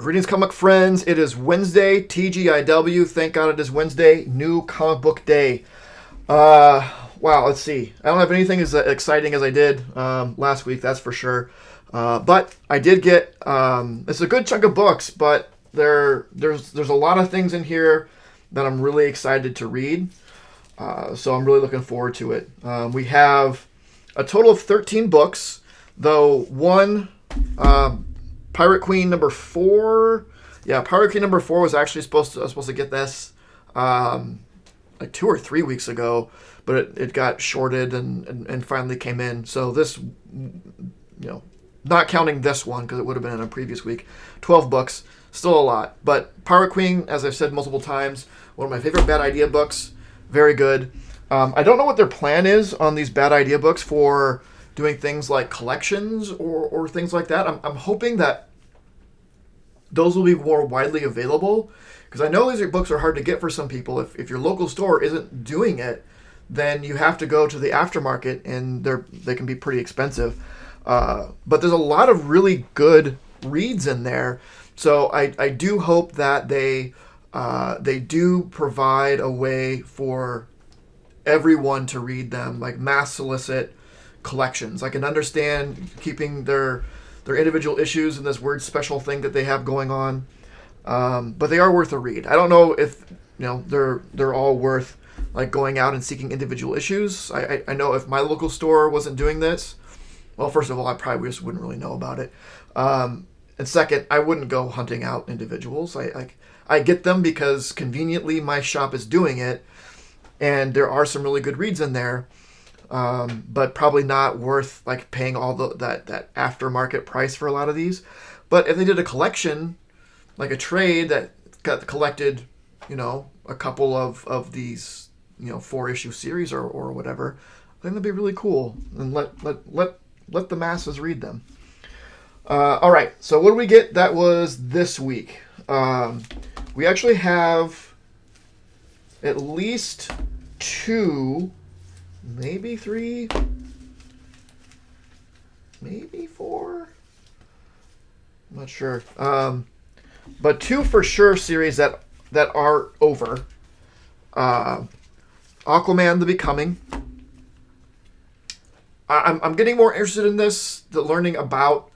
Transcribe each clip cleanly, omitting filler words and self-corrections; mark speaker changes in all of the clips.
Speaker 1: Greetings, comic friends. It is Wednesday, TGIW. Thank God it is Wednesday, new comic book day. Wow, let's see. I don't have anything as exciting as I did last week, that's for sure. But I did get, it's a good chunk of books, but there's a lot of things in here that I'm really excited to read. So I'm really looking forward to it. We have a total of 13 books, though one... Pirate Queen number 4. Yeah, Pirate Queen number 4 was actually supposed to get this like 2 or 3 weeks ago, but it got shorted and finally came in. So this, not counting this one because it would have been in a previous week, 12 books, still a lot. But Pirate Queen, as I've said multiple times, one of my favorite bad idea books, very good. I don't know what their plan is on these bad idea books for doing things like collections or things like that. I'm hoping that those will be more widely available, because I know these books are hard to get for some people. If your local store isn't doing it, then you have to go to the aftermarket, and they can be pretty expensive. But there's a lot of really good reads in there, so I do hope that they do provide a way for everyone to read them, like mass solicit collections. I can understand keeping their individual issues and this weird special thing that they have going on, but they are worth a read. I don't know if they're all worth like going out and seeking individual issues. I know if my local store wasn't doing this, well, first of all, I probably just wouldn't really know about it, and second, I wouldn't go hunting out individuals. I get them because conveniently my shop is doing it, and there are some really good reads in there. But probably not worth like paying all that aftermarket price for a lot of these. But if they did a collection, like a trade that got collected, a couple of these, 4-issue series or whatever, I think that'd be really cool. And let the masses read them. All right. So what did we get? That was this week. We actually have at least 2. Maybe 3, maybe 4. I'm not sure. But 2 for sure series that are over. Aquaman: The Becoming. I'm getting more interested in this, learning about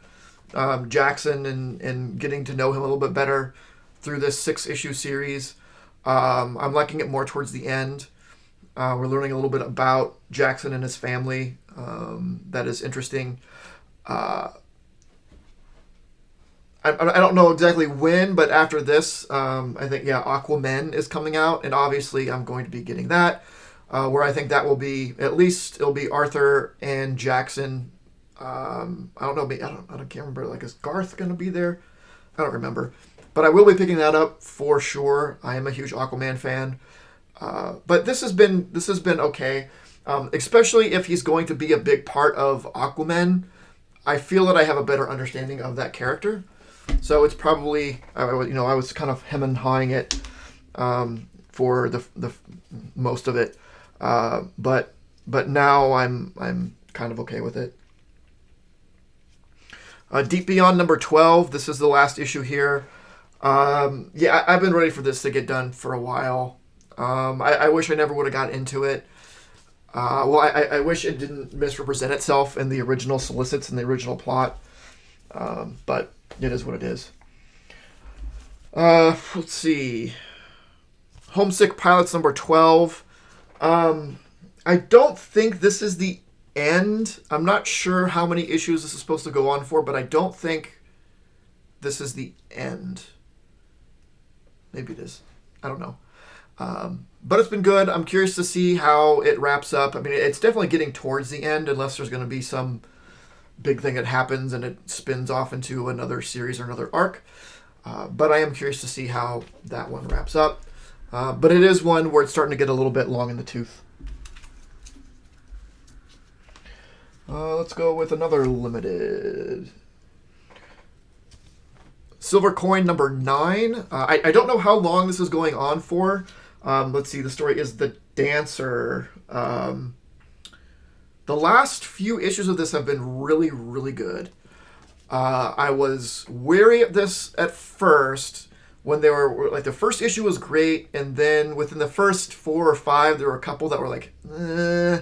Speaker 1: Jackson and getting to know him a little bit better through this 6-issue series. I'm liking it more towards the end. We're learning a little bit about Jackson and his family. That is interesting. I don't know exactly when, but after this, I think, Aquaman is coming out, and obviously I'm going to be getting that, where I think that will be, at least it'll be Arthur and Jackson. I don't know, I can't remember, like, is Garth going to be there? I don't remember. But I will be picking that up for sure. I am a huge Aquaman fan. But this has been okay, especially if he's going to be a big part of Aquaman. I feel that I have a better understanding of that character, so it's probably I was kind of hem and hawing it for the most of it, but now I'm kind of okay with it. Deep Beyond number 12. This is the last issue here. I've been ready for this to get done for a while. I wish I never would have got into it. I wish it didn't misrepresent itself in the original solicits and the original plot. But it is what it is. Let's see. Homesick Pilots number 12. I don't think this is the end. I'm not sure how many issues this is supposed to go on for, but I don't think this is the end. Maybe it is. I don't know. But it's been good. I'm curious to see how it wraps up. I mean, it's definitely getting towards the end, unless there's going to be some big thing that happens and it spins off into another series or another arc. But I am curious to see how that one wraps up. But it is one where it's starting to get a little bit long in the tooth. Let's go with another limited. Silver Coin number 9. I don't know how long this is going on for. Let's see. The story is The Dancer. The last few issues of this have been really, really good. I was weary of this at first when they were like the first issue was great, and then within the first 4 or 5, there were a couple that were like, I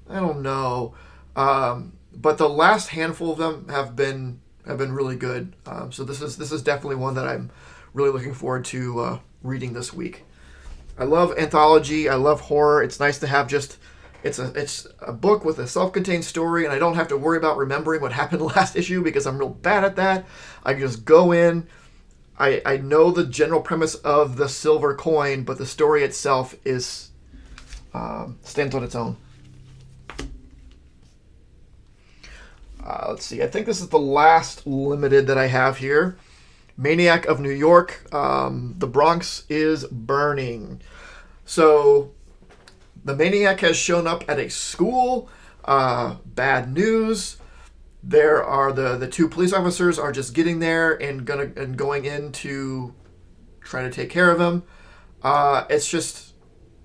Speaker 1: don't know. But the last handful of them have been really good. So this is definitely one that I'm really looking forward to reading this week. I love anthology. I love horror. It's nice to have just it's a book with a self-contained story, and I don't have to worry about remembering what happened last issue because I'm real bad at that. I can just go in. I know the general premise of the silver coin, but the story itself is stands on its own. Let's see. I think this is the last limited that I have here. Maniac of New York. The Bronx is burning. So the Maniac has shown up at a school. Bad news. There are the 2 police officers are just getting there and going in to try to take care of him. It's just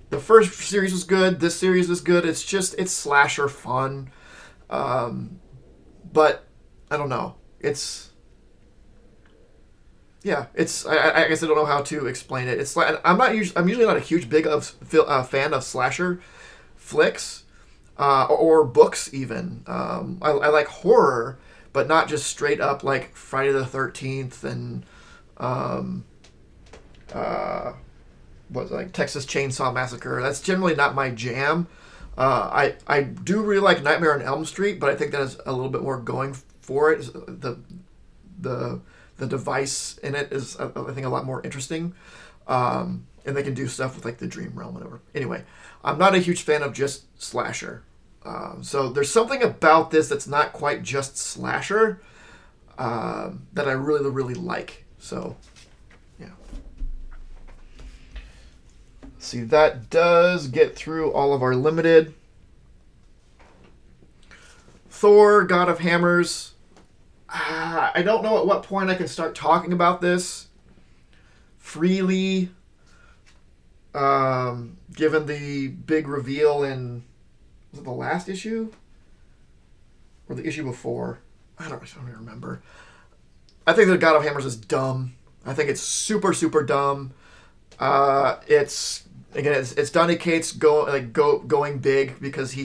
Speaker 1: the first series was good. This series is good. It's slasher fun. But I don't know. I guess I don't know how to explain it. It's like I'm usually not a huge fan of slasher flicks or books even. I like horror, but not just straight up like Friday the 13th and what's like Texas Chainsaw Massacre. That's generally not my jam. I do really like Nightmare on Elm Street, but I think that has a little bit more going for it. The device in it is, I think, a lot more interesting. And they can do stuff with like the dream realm, whatever. Anyway, I'm not a huge fan of just slasher. So there's something about this that's not quite just slasher that I really, really like. So, yeah. See, that does get through all of our limited. Thor, God of Hammers. I don't know at what point I can start talking about this freely, given the big reveal in, was it the last issue? Or the issue before? I don't even remember. I think that God of Hammers is dumb. I think it's super, super dumb. It's Donny Cates going big because he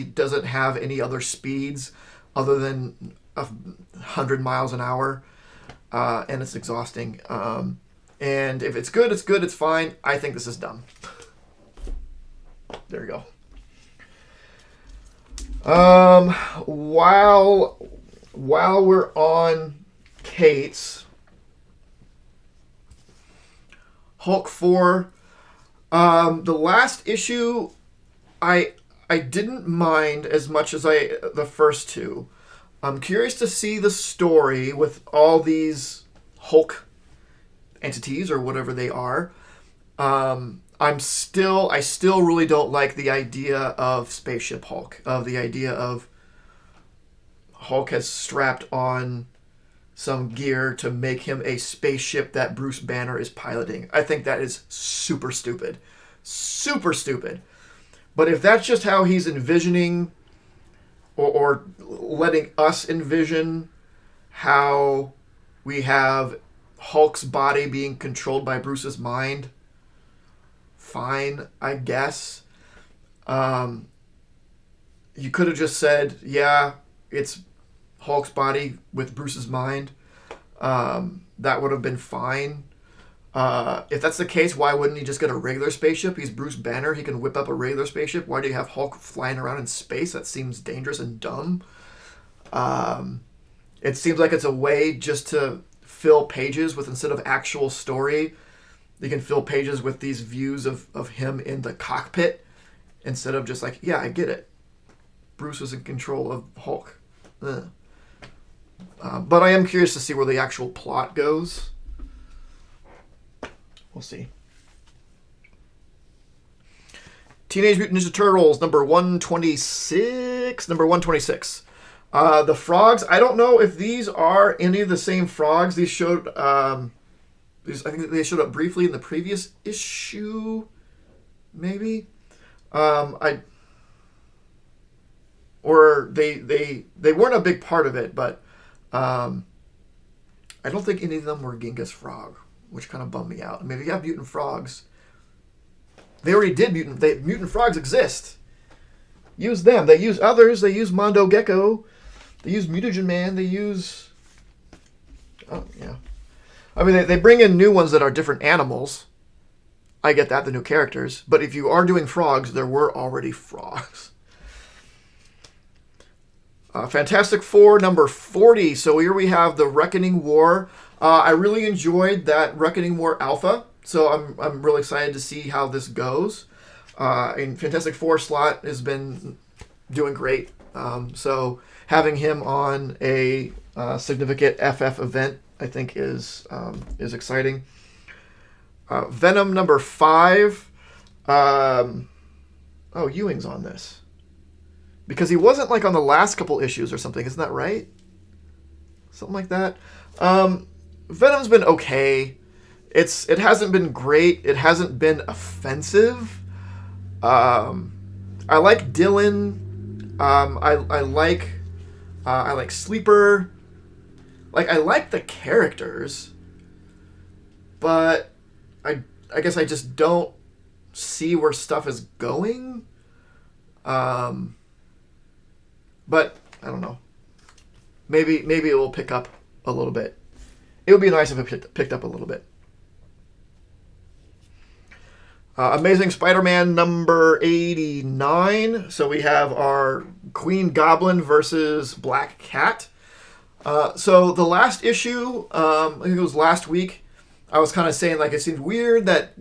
Speaker 1: doesn't have any other speeds other than 100 miles an hour, and it's exhausting. And if it's good, it's good. It's fine. I think this is dumb. There you go. While we're on Cates, Hulk 4. The last issue, I didn't mind as much as the first 2. I'm curious to see the story with all these Hulk entities or whatever they are. I still really don't like the idea of Spaceship Hulk, of the idea of Hulk has strapped on some gear to make him a spaceship that Bruce Banner is piloting. I think that is super stupid. Super stupid. But if that's just how he's envisioning or letting us envision how we have Hulk's body being controlled by Bruce's mind, fine, I guess. You could have just said, yeah, it's Hulk's body with Bruce's mind. That would have been fine. If that's the case, why wouldn't he just get a regular spaceship? He's Bruce Banner. He can whip up a regular spaceship. Why do you have Hulk flying around in space? That seems dangerous and dumb. It seems like it's a way just to fill pages with, instead of actual story, you can fill pages with these views of him in the cockpit instead of just like, yeah, I get it. Bruce was in control of Hulk. But I am curious to see where the actual plot goes. We'll see. Teenage Mutant Ninja Turtles, number 126. The frogs, I don't know if these are any of the same frogs. These showed, I think they showed up briefly in the previous issue, maybe. Or they weren't a big part of it, but I don't think any of them were Genghis Frog, which kind of bummed me out. I mean, if you have mutant frogs, they already did mutant frogs exist. Use them. They use others. They use Mondo Gecko. They use Mutagen Man. They use... Oh, yeah. I mean, they bring in new ones that are different animals. I get that, the new characters. But if you are doing frogs, there were already frogs. Fantastic Four number 40. So here we have the Reckoning War. I really enjoyed that Reckoning War Alpha. So I'm really excited to see how this goes. And Fantastic Four slot has been doing great. So having him on a significant FF event, I think, is exciting. Venom number 5. Ewing's on this. Because he wasn't like on the last couple issues or something, isn't that right? Something like that. Venom's been okay. It hasn't been great. It hasn't been offensive. I like Dylan. I like Sleeper. Like, I like the characters, but I guess I just don't see where stuff is going. But I don't know. Maybe it will pick up a little bit. It would be nice if it picked up a little bit. Amazing Spider-Man number 89. So we have our Queen Goblin versus Black Cat. So the last issue, I think it was last week, I was kind of saying, like, it seemed weird that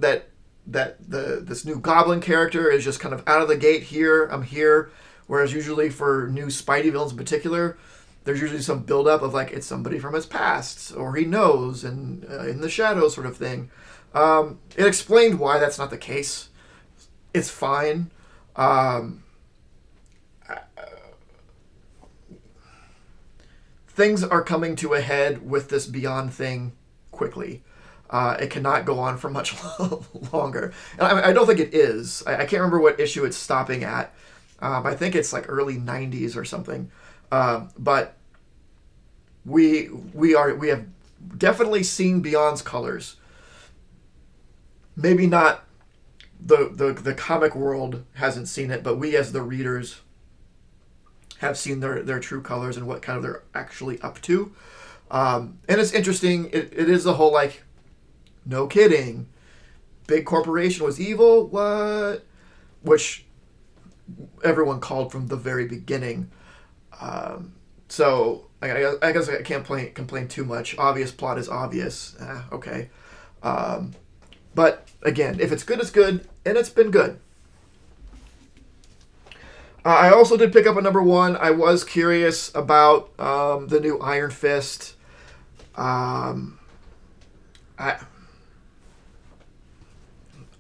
Speaker 1: this new Goblin character is just kind of out of the gate here. I'm here. Whereas usually for new Spidey villains in particular, there's usually some buildup of, like, it's somebody from his past, or he knows, and in the shadows sort of thing. It explained why that's not the case. It's fine. Things are coming to a head with this Beyond thing quickly. It cannot go on for much longer. And I don't think it is. I can't remember what issue it's stopping at. I think it's like early 90s or something. But we have definitely seen Beyond's colors. Maybe not the comic world hasn't seen it, but we as the readers have seen their true colors and what kind of they're actually up to. And it's interesting. It is the whole, like, no kidding, big corporation was evil, what? Which everyone called from the very beginning. So I guess I can't complain too much. Obvious plot is obvious. Okay. But again, if it's good, it's good, and it's been good. I also did pick up a number 1. I was curious about the new Iron Fist. I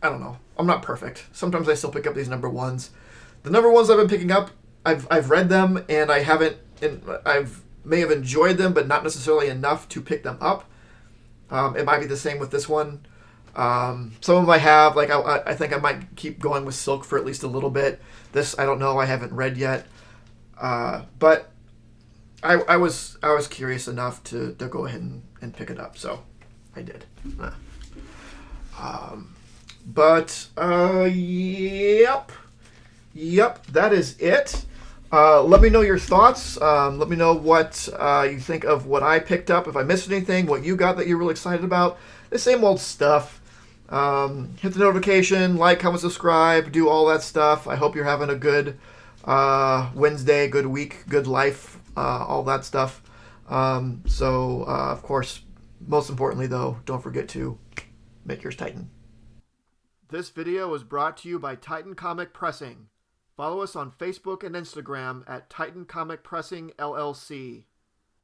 Speaker 1: don't know. I'm not perfect. Sometimes I still pick up these number 1s. The number 1s I've been picking up, I've read them, and I've may have enjoyed them, but not necessarily enough to pick them up. It might be the same with this one. Some of them I have, like, I think I might keep going with Silk for at least a little bit. This, I don't know, I haven't read yet. But I was curious enough to go ahead and pick it up, so I did. Yep, that is it. Let me know your thoughts. Let me know what you think of what I picked up. If I missed anything, what you got that you're really excited about. The same old stuff. Hit the notification, like, comment, subscribe, do all that stuff. I hope you're having a good Wednesday, good week, good life, all that stuff. Of course, most importantly, though, don't forget to make yours Titan. This video was brought to you by Titan Comic Pressing. Follow us on Facebook and Instagram at Titan Comic Pressing LLC.